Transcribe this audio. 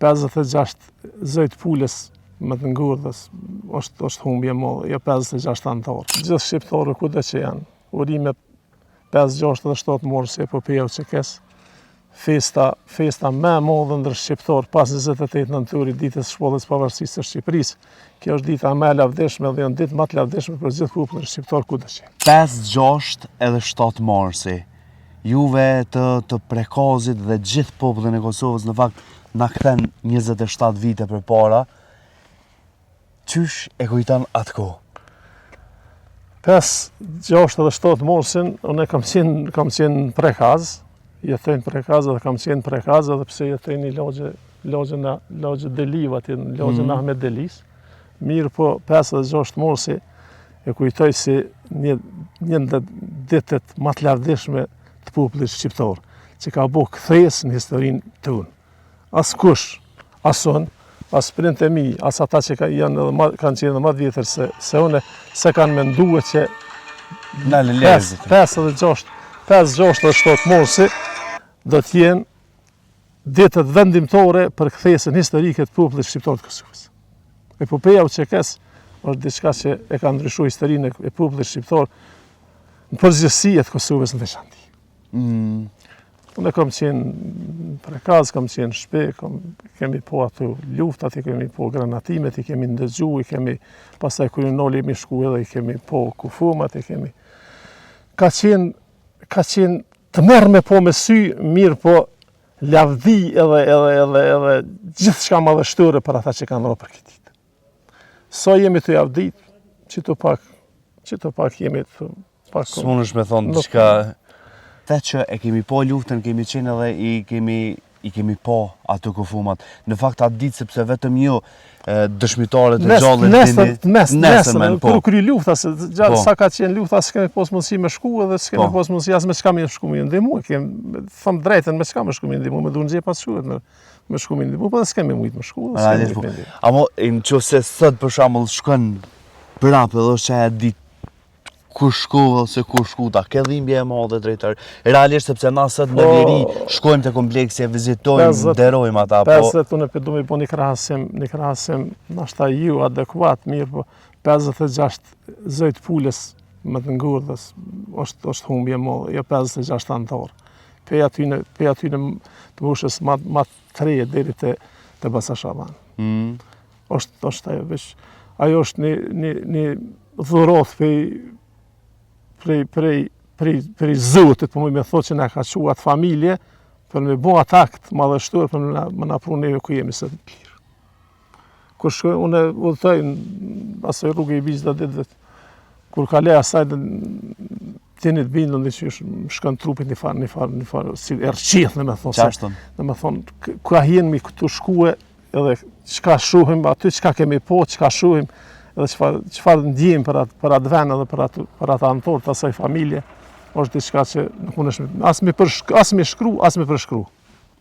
56 zëjt pulës më të ngurdhës është humbje madhe, jo 56 antarë. Gjithë shqiptarë kudo që janë, urime 5, 6 dhe 7 morë si epopeja që kesë, festa me madhe ndër shqiptarë pas 28 nëntori ditës shpallës pavarësisë së Shqipërisë. Kjo është dita më e lavdishme dhe janë ditë më të lavdishme për gjithë popullin shqiptar kudo që. 5, 6 edhe 7 marsi. Juve të Prekazit dhe gjithë popullin e Kosovës në fakt na kthen 27 vite përpara. Qysh e kujton atë kohë? 5, 6 dhe 7 marsin, unë kam qenë Prekaz, jetoj në Prekaz dhe kam qenë Prekaz edhe pse jetoj në lagje Deliva, në lagjen Ahmet Delis. Mirë po 5 dhe 6 marsi e kujtoj si një ndër ditët më të lavdishme të popullit shqiptar, që ka bo kthesë në historinë tonë. Askush, as unë, as prindët e mi, as ata që kanë qenë edhe më të vjetër se unë, se kanë menduar që 5, 6 dhe 7 marsi do të jenë ditët vendimtare për kthesën historike të popullit shqiptar të Kosovës. Epopeja u Çekës është diçka që e ka ndryshuar historinë e popullit shqiptar në përgjithësi e të Kosovës në veçantë. Unë kam qenë Prekaz, kam qenë Shpe, kemi po ato luftat, i kemi po granatimet, i kemi ndëgju, pastaj kur noli jemi shku edhe i kemi po kufumat, ka qenë të merr me po me sy, mirë po lavdi edhe gjithçka madhështore për ata që kanë rënë për këtë ditë. Sa jemi të javdit, që të pak jemi të pak... S'munësh me thonë diçka... Te që e kemi po luftën, kemi qenë edhe i kemi po ato kufumat. Në fakt atë ditë sepse vetëm jo dëshmitarët e gjallit nesër me në po. Kur kry lufta, sa ka qenë lufta, s'kemi pos mundësi me shku edhe s'kemi pos mundësi as me çka me shku me ndihmu. Thëmë drejten me çka me shku me ndihmu, me dunë gjepa shkuet me shku me ndihmu, po dhe s'kemi mujtë me shku. Amo, nëse sot për shembull shkon prapë edhe është e ditë ku shku ose ku shku ta, ke dhimbje e madhe drejtër. Realisht sepse na sot në Vleri shkojmë te kompleksi, e vizitojmë, nderojmë ata. 50 unë du me bo një krahasim nashta ju adekuat, mirë, po 56 zëjt pulës më të ngurdhës është humbje madhe, jo 56 antarë. Pe aty në të mushës ma 3 deri te Basashaban. Ajo është një dhuratë prej Zotit, po me thotë që na ka qua atë familje, për me bo atë akt madhështor, për me na pru neve ku jemi sot në plirë. Kur shkoj, unë udhëtoj asaj rrugë i bizda ditë, kur ka le asaj tjenit bindën dhe që shkën trupit një farë, si erqith në me thonë. Në me thonë, ka hjenë mi këtu shkue, edhe qka shuhim, aty qka kemi po, qka shuhim, edhe qëfar ndjim për atë ven edhe për atë antorë të asaj familje, është diçka që nuk mund është as me shkru, as me përshkru.